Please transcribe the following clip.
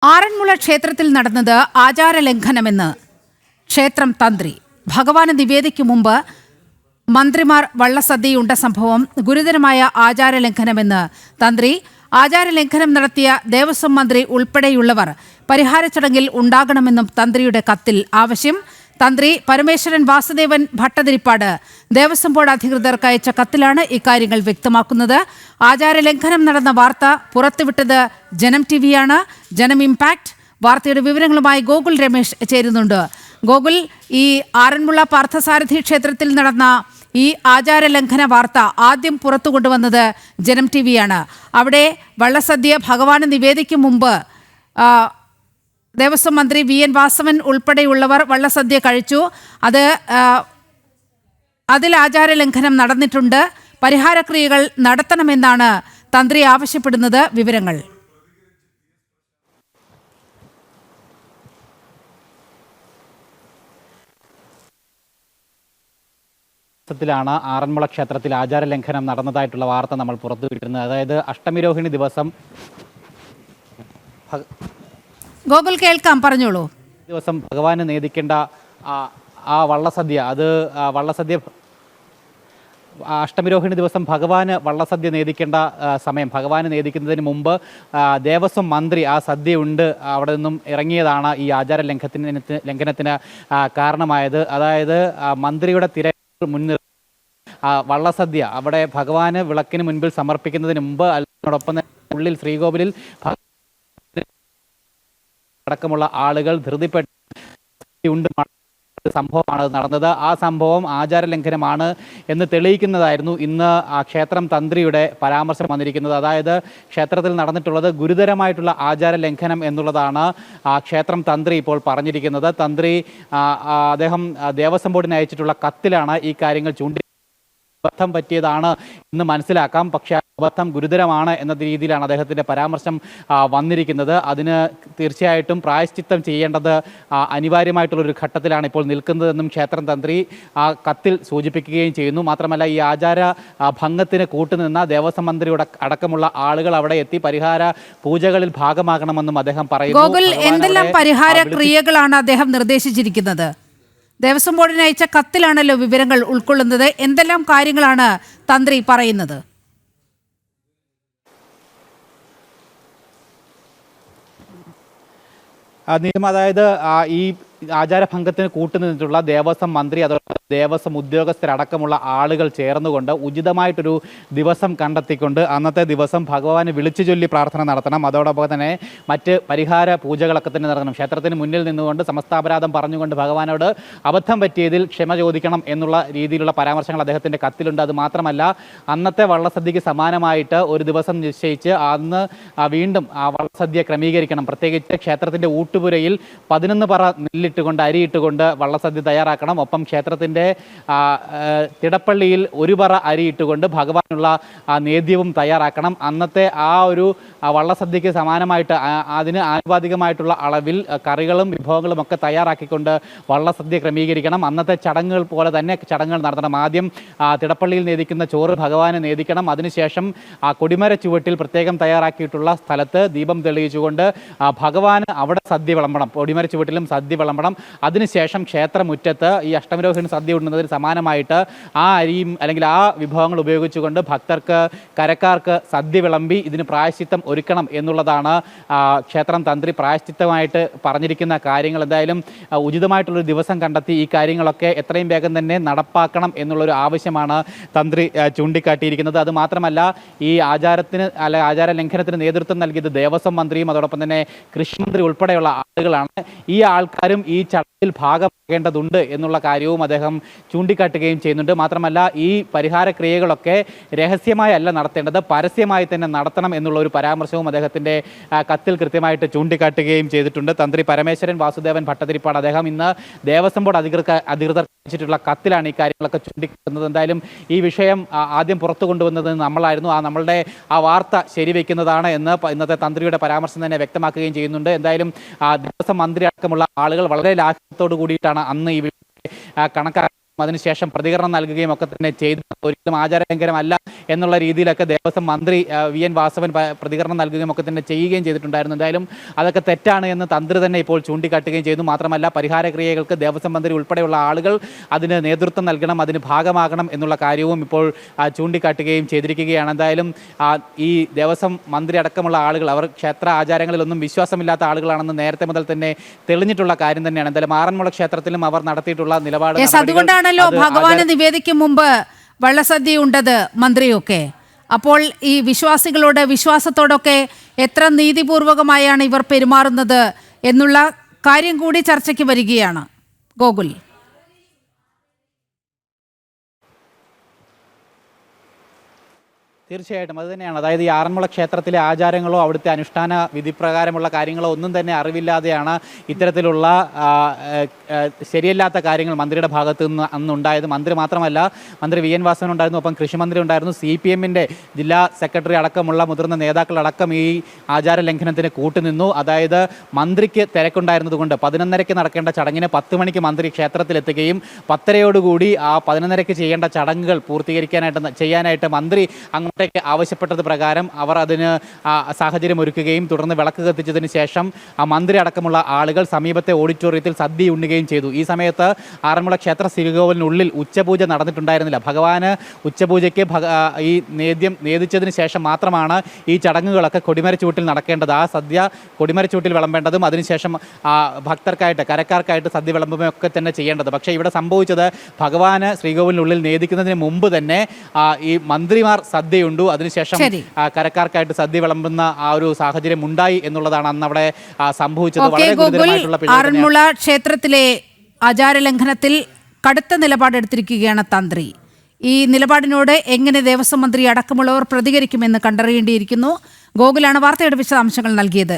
ആറന്മുള ക്ഷേത്രത്തിൽ നടന്നത് ആചാരലംഘനമെന്ന് ക്ഷേത്രം തന്ത്രി. ഭഗവാന് നിവേദിക്കു മുമ്പ് മന്ത്രിമാർ വള്ളസദ്യയുണ്ട സംഭവം ഗുരുതരമായ ആചാരലംഘനമെന്ന് തന്ത്രി. ആചാരലംഘനം നടത്തിയ ദേവസ്വം മന്ത്രി ഉൾപ്പെടെയുള്ളവർ പരിഹാര ചടങ്ങിൽ ഉണ്ടാകണമെന്നും തന്ത്രിയുടെ കത്തിൽ ആവശ്യം. തന്ത്രി പരമേശ്വരൻ വാസുദേവൻ ഭട്ടതിരിപ്പാട് ദേവസ്വം ബോർഡ് അധികൃതർക്ക് അയച്ച കത്തിലാണ് ഇക്കാര്യങ്ങൾ വ്യക്തമാക്കുന്നത്. ആചാരലംഘനം നടന്ന വാർത്ത പുറത്തുവിട്ടത് ജനം ടിവിയാണ്. ജനം ഇംപാക്ട് വാർത്തയുടെ വിവരങ്ങളുമായി ഗോകുൽ രമേശ് ചേരുന്നുണ്ട്. ഗോകുൽ, ഈ ആറന്മുള പാർത്ഥസാരഥി ക്ഷേത്രത്തിൽ നടന്ന ഈ ആചാരലംഘന വാർത്ത ആദ്യം പുറത്തു കൊണ്ടുവന്നത് ജനം ടിവിയാണ്. അവിടെ വള്ളസദ്യ ഭഗവാന് നിവേദിക്കും മുമ്പ് ദേവസ്വം മന്ത്രി VN വാസവൻ ഉൾപ്പെടെയുള്ളവർ വള്ളസദ്യ കഴിച്ചു. അതിൽ ആചാരലംഘനം നടന്നിട്ടുണ്ട്. പരിഹാരക്രിയകൾ നടത്തണമെന്നാണ് തന്ത്രി ആവശ്യപ്പെടുന്നത്. വിവരങ്ങൾ ാണ് ആറന്മുള ക്ഷേത്രത്തിൽ ആചാരലംഘനം നടന്നതായിട്ടുള്ള വാർത്ത നമ്മൾ പുറത്തുവിട്ടിരുന്നത്. അതായത് അഷ്ടമിരോഹിണി ഗോകുൽ കേൾക്കാം, പറഞ്ഞോളൂ. ദിവസം ഭഗവാന് നേദിക്കേണ്ട ആ വള്ളസദ്യ, വള്ളസദ്യ അഷ്ടമിരോഹിണി ദിവസം ഭഗവാന് വള്ളസദ്യ നേദിക്കേണ്ട സമയം, ഭഗവാന് നേദിക്കുന്നതിന് മുമ്പ് ദേവസ്വം മന്ത്രി ആ സദ്യ ഉണ്ട് അവിടെ നിന്നും ഇറങ്ങിയതാണ് ഈ ആചാര ലംഘനത്തിന് കാരണമായത്. അതായത് മന്ത്രിയുടെ മുന്നിൽ വള്ളസദ്യ അവിടെ ഭഗവാന് വിളക്കിന് മുൻപിൽ സമർപ്പിക്കുന്നതിന് മുമ്പ് അതിനോടൊപ്പം തന്നെ ഉള്ളിൽ ശ്രീകോവിലിൽ അടക്കമുള്ള ആളുകൾ ധൃതിപ്പെട്ട് സംഭവമാണ് നടന്നത്. ആ സംഭവം ആചാരലംഘനമാണ് എന്ന് തെളിയിക്കുന്നതായിരുന്നു ഇന്ന് ആ ക്ഷേത്രം തന്ത്രിയുടെ പരാമർശം വന്നിരിക്കുന്നത്. അതായത് ക്ഷേത്രത്തിൽ നടന്നിട്ടുള്ളത് ഗുരുതരമായിട്ടുള്ള ആചാരലംഘനം എന്നുള്ളതാണ് ക്ഷേത്രം തന്ത്രി ഇപ്പോൾ പറഞ്ഞിരിക്കുന്നത്. തന്ത്രി അദ്ദേഹം ദേവസ്വം ബോർഡിന് അയച്ചിട്ടുള്ള കത്തിലാണ് ഈ കാര്യങ്ങൾ അബദ്ധം പറ്റിയതാണ് എന്ന് മനസ്സിലാക്കാം. പക്ഷേ അബദ്ധം ഗുരുതരമാണ് എന്ന രീതിയിലാണ് അദ്ദേഹത്തിൻ്റെ പരാമർശം വന്നിരിക്കുന്നത്. അതിന് തീർച്ചയായിട്ടും പ്രായശ്ചിത്തം ചെയ്യേണ്ടത് അനിവാര്യമായിട്ടുള്ളൊരു ഘട്ടത്തിലാണ് ഇപ്പോൾ നിൽക്കുന്നതെന്നും ക്ഷേത്രം തന്ത്രി ആ കത്തിൽ സൂചിപ്പിക്കുകയും ചെയ്യുന്നു. മാത്രമല്ല ഈ ആചാര ഭംഗത്തിന് കൂട്ടുനിന്ന ദേവസ്വം മന്ത്രിയുടെ അടക്കമുള്ള ആളുകൾ അവിടെ എത്തി പരിഹാര പൂജകളിൽ ഭാഗമാകണമെന്നും അദ്ദേഹം പറയുന്നു. ഗോകുൽ, എന്തെല്ലാം പരിഹാര ക്രിയകളാണ് അദ്ദേഹം നിർദ്ദേശിച്ചിരിക്കുന്നത്? ദേവസ്വം ബോർഡിന് അയച്ച കത്തിലാണല്ലോ വിവരങ്ങൾ ഉൾക്കൊള്ളുന്നത്. എന്തെല്ലാം കാര്യങ്ങളാണ് തന്ത്രി പറയുന്നത്? അതായത് ഈ ആചാരഭംഗത്തിന് കൂട്ടുനിന്നിട്ടുള്ള ദേവസ്വം മന്ത്രി, അതോടൊപ്പം ദേവസ്വം ഉദ്യോഗസ്ഥരടക്കമുള്ള ആളുകൾ ചേർന്നുകൊണ്ട് ഉചിതമായിട്ടൊരു ദിവസം കണ്ടെത്തിക്കൊണ്ട് അന്നത്തെ ദിവസം ഭഗവാന് വിളിച്ചു ചൊല്ലി പ്രാർത്ഥന നടത്തണം. അതോടൊപ്പം തന്നെ മറ്റ് പരിഹാര പൂജകളൊക്കെ തന്നെ നടത്തണം. ക്ഷേത്രത്തിന് മുന്നിൽ നിന്നുകൊണ്ട് സമസ്താപരാധം പറഞ്ഞുകൊണ്ട് ഭഗവാനോട് അബദ്ധം പറ്റിയതിൽ ക്ഷമ ചോദിക്കണം എന്നുള്ള രീതിയിലുള്ള പരാമർശങ്ങൾ അദ്ദേഹത്തിൻ്റെ കത്തിലുണ്ട്. അത് മാത്രമല്ല, അന്നത്തെ വള്ളസദ്യക്ക് സമാനമായിട്ട് ഒരു ദിവസം നിശ്ചയിച്ച് അന്ന് വീണ്ടും ആ വള്ളസദ്യ ക്രമീകരിക്കണം. പ്രത്യേകിച്ച് ക്ഷേത്രത്തിൻ്റെ ഊട്ടുപുരയിൽ 11 പറ നെല്ലിട്ടുകൊണ്ട് അരിയിട്ടുകൊണ്ട് വള്ളസദ്യ തയ്യാറാക്കണം. ഒപ്പം ക്ഷേത്രത്തിൻ്റെ തിടപ്പള്ളിയിൽ 1 പറ അരിയിട്ടുകൊണ്ട് ഭഗവാനുള്ള നേദ്യവും തയ്യാറാക്കണം. അന്നത്തെ ആ ഒരു വള്ളസദ്യക്ക് സമാനമായിട്ട് അതിന് ആനുപാതികമായിട്ടുള്ള അളവിൽ കറികളും വിഭവങ്ങളും ഒക്കെ തയ്യാറാക്കിക്കൊണ്ട് വള്ളസദ്യ ക്രമീകരിക്കണം. അന്നത്തെ ചടങ്ങുകൾ പോലെ തന്നെ ചടങ്ങുകൾ നടത്തണം. ആദ്യം തിടപ്പള്ളിയിൽ നേദിക്കുന്ന ചോറ് ഭഗവാന് നേദിക്കണം. അതിനുശേഷം കൊടിമര ചുവട്ടിൽ പ്രത്യേകം തയ്യാറാക്കിയിട്ടുള്ള സ്ഥലത്ത് ദീപം തെളിയിച്ചുകൊണ്ട് ഭഗവാന് അവിടെ സദ്യ വിളമ്പണം. കൊടിമര ചുവട്ടിലും സദ്യ വിളമ്പണം. അതിനുശേഷം ക്ഷേത്രമുറ്റത്ത് ഈ അഷ്ടമിരോഹിണി സദ്യ ഉണ്ണുന്നതിന് സമാനമായിട്ട് ആ അരിയും അല്ലെങ്കിൽ ആ വിഭവങ്ങൾ ഉപയോഗിച്ചുകൊണ്ട് ഭക്തർക്ക്, കരക്കാർക്ക് സദ്യ വിളമ്പി ഇതിന് പ്രായശ്ചിത്തം ഒരുക്കണം എന്നുള്ളതാണ് ക്ഷേത്രം തന്ത്രി പ്രായശ്ചിത്തമായിട്ട് പറഞ്ഞിരിക്കുന്ന കാര്യങ്ങൾ. എന്തായാലും ഉചിതമായിട്ടുള്ളൊരു ദിവസം കണ്ടെത്തി ഈ കാര്യങ്ങളൊക്കെ എത്രയും വേഗം തന്നെ നടപ്പാക്കണം എന്നുള്ളൊരു ആവശ്യമാണ് തന്ത്രി ചൂണ്ടിക്കാട്ടിയിരിക്കുന്നത്. അതുമാത്രമല്ല, ഈ ആചാര ലംഘനത്തിന് നേതൃത്വം നൽകിയത് ദേവസ്വം മന്ത്രിയും അതോടൊപ്പം തന്നെ കൃഷിമന്ത്രി ഉൾപ്പെടെയുള്ള ആളുകളാണ്. ഈ ആൾക്കാരും ഈ ചടങ്ങിൽ ഭാഗമാകേണ്ടതുണ്ട് എന്നുള്ള കാര്യവും അദ്ദേഹം ചൂണ്ടിക്കാട്ടുകയും ചെയ്യുന്നുണ്ട്. മാത്രമല്ല, ഈ പരിഹാര ക്രിയകളൊക്കെ രഹസ്യമായി അല്ല നടത്തേണ്ടത്, പരസ്യമായി തന്നെ നടത്തണം എന്നുള്ള ഒരു പരാമർശവും അദ്ദേഹത്തിൻ്റെ കത്തിൽ കൃത്യമായിട്ട് ചൂണ്ടിക്കാട്ടുകയും ചെയ്തിട്ടുണ്ട്. തന്ത്രി പരമേശ്വരൻ വാസുദേവൻ ഭട്ടതിരിപ്പാട് അദ്ദേഹം ഇന്ന് ദേവസ്വം ബോർഡ് അധികൃതർ ിട്ടുള്ള കത്തിലാണ് ഈ കാര്യങ്ങളൊക്കെ ചൂണ്ടിക്കാട്ടുന്നത്. എന്തായാലും ഈ വിഷയം ആദ്യം പുറത്തു കൊണ്ടുവന്നത് നമ്മളായിരുന്നു. നമ്മളുടെ ആ വാർത്ത ശരിവെക്കുന്നതാണ് എന്ന് ഇന്നത്തെ തന്ത്രിയുടെ പരാമർശം തന്നെ വ്യക്തമാക്കുകയും ചെയ്യുന്നുണ്ട്. എന്തായാലും ദേവസ്വം മന്ത്രി അടക്കമുള്ള ആളുകൾ വളരെ ലാഘവത്തോടു കൂടിയിട്ടാണ് അന്ന് ഈ കണക്കാക്കി അതിനുശേഷം പ്രതികരണം നൽകുകയും ഒക്കെ തന്നെ ചെയ്തു. ഒരിക്കലും ആചാരലംഘനമല്ല എന്നുള്ള രീതിയിലൊക്കെ ദേവസ്വം മന്ത്രി VN വാസവൻ പ്രതികരണം നൽകുകയും ഒക്കെ തന്നെ ചെയ്യുകയും ചെയ്തിട്ടുണ്ടായിരുന്നു. എന്തായാലും അതൊക്കെ തെറ്റാണ് എന്ന് തന്ത്രി തന്നെ ഇപ്പോൾ ചൂണ്ടിക്കാട്ടുകയും ചെയ്തു. മാത്രമല്ല പരിഹാര ക്രിയകൾക്ക് ദേവസ്വം മന്ത്രി ഉൾപ്പെടെയുള്ള ആളുകൾ അതിന് നേതൃത്വം നൽകണം, അതിന് ഭാഗമാകണം എന്നുള്ള കാര്യവും ഇപ്പോൾ ചൂണ്ടിക്കാട്ടുകയും ചെയ്തിരിക്കുകയാണ്. എന്തായാലും ഈ ദേവസ്വം മന്ത്രി അടക്കമുള്ള ആളുകൾ അവർ ക്ഷേത്ര ആചാരങ്ങളിലൊന്നും വിശ്വാസമില്ലാത്ത ആളുകളാണെന്ന് നേരത്തെ മുതൽ തന്നെ തെളിഞ്ഞിട്ടുള്ള കാര്യം തന്നെയാണ്. എന്തായാലും ആറന്മുള ക്ഷേത്രത്തിലും അവർ നടത്തിയിട്ടുള്ള നിലപാട് അതുകൊണ്ടാണല്ലോ ഭഗവാന് നിവേദിക്കും മുമ്പ് വള്ളസദ്യ ഉണ്ടത് മന്ത്രിയൊക്കെ. അപ്പോൾ ഈ വിശ്വാസികളോട് വിശ്വാസത്തോടൊക്കെ എത്ര നീതിപൂർവകമായാണ് ഇവർ പെരുമാറുന്നത് എന്നുള്ള കാര്യം കൂടി ചർച്ചയ്ക്ക് വരികയാണ്. ഗോകുൽ, തീർച്ചയായിട്ടും അത് തന്നെയാണ്. അതായത് ഈ ആറന്മുള ക്ഷേത്രത്തിലെ ആചാരങ്ങളോ അവിടുത്തെ അനുഷ്ഠാന വിധിപ്രകാരമുള്ള കാര്യങ്ങളോ ഒന്നും തന്നെ അറിവില്ലാതെയാണ് ഇത്തരത്തിലുള്ള ശരിയല്ലാത്ത കാര്യങ്ങൾ മന്ത്രിയുടെ ഭാഗത്തു നിന്ന് അന്നുണ്ടായത്. മന്ത്രി മാത്രമല്ല, മന്ത്രി VN വാസവൻ ഉണ്ടായിരുന്നു, ഒപ്പം കൃഷിമന്ത്രി ഉണ്ടായിരുന്നു, CPM-ന്റെ ജില്ലാ സെക്രട്ടറി അടക്കമുള്ള മുതിർന്ന നേതാക്കളടക്കം ഈ ആചാര ലംഘനത്തിന് കൂട്ടുനിന്നു. അതായത് മന്ത്രിക്ക് തിരക്കുണ്ടായിരുന്നത് കൊണ്ട് 11:30 നടക്കേണ്ട ചടങ്ങിന് 10 മണിക്ക് മന്ത്രി ക്ഷേത്രത്തിലെത്തുകയും 10:30 ആ 11:30 ചെയ്യേണ്ട ചടങ്ങുകൾ ചെയ്യാനായിട്ട് മന്ത്രി അങ്ങോട്ടേക്ക് ആവശ്യപ്പെട്ടത് പ്രകാരം അവർ അതിന് സാഹചര്യം ഒരുക്കുകയും തുടർന്ന് വിളക്ക് കത്തിച്ചതിന് ശേഷം മന്ത്രി അടക്കമുള്ള ആളുകൾ സമീപത്തെ ഓഡിറ്റോറിയത്തിൽ സദ്യ ഉണ്ണുകയും ചെയ്തു. ഈ സമയത്ത് ആറന്മുള ക്ഷേത്ര ശ്രീകോവിലിനുള്ളിൽ ഉച്ചപൂജ നടന്നിട്ടുണ്ടായിരുന്നില്ല. ഭഗവാന് ഉച്ചപൂജയ്ക്ക് ഈ നേദിച്ചതിന് ശേഷം മാത്രമാണ് ഈ ചടങ്ങുകളൊക്കെ കൊടിമരച്ചൂട്ടിൽ നടക്കേണ്ടത്. ആ സദ്യ കൊടിമരച്ചൂട്ടിൽ വിളമ്പേണ്ടതും അതിനുശേഷം ഭക്തർക്കായിട്ട് കരക്കാർക്കായിട്ട് സദ്യ വിളമ്പുകയൊക്കെ തന്നെ ചെയ്യേണ്ടത്. പക്ഷേ ഇവിടെ സംഭവിച്ചത് ഭഗവാന് ശ്രീകോവിലിനുള്ളിൽ നേദിക്കുന്നതിന് മുമ്പ് തന്നെ ഈ മന്ത്രിമാർ സദ്യയുണ്ട്, അതിനുശേഷം കരക്കാർക്കായിട്ട് സദ്യ വിളമ്പുന്ന ആ ഒരു സാഹചര്യം ഉണ്ടായി എന്നുള്ളതാണ് അന്ന് അവിടെ സംഭവിച്ചത്. വളരെ ഗുരുതരമായിട്ടുള്ള ആറന്മുള ക്ഷേത്രത്തിലെ ആചാരലംഘനത്തിൽ കടുത്ത നിലപാടെടുത്തിരിക്കുകയാണ് തന്ത്രി. ഈ നിലപാടിനോട് എങ്ങനെ ദേവസ്വം മന്ത്രി അടക്കമുള്ളവർ പ്രതികരിക്കുമെന്ന് കണ്ടറിയേണ്ടിയിരിക്കുന്നു. ഗോകുലാണ് വാർത്തയുടെ വിശദാംശങ്ങൾ നൽകിയത്.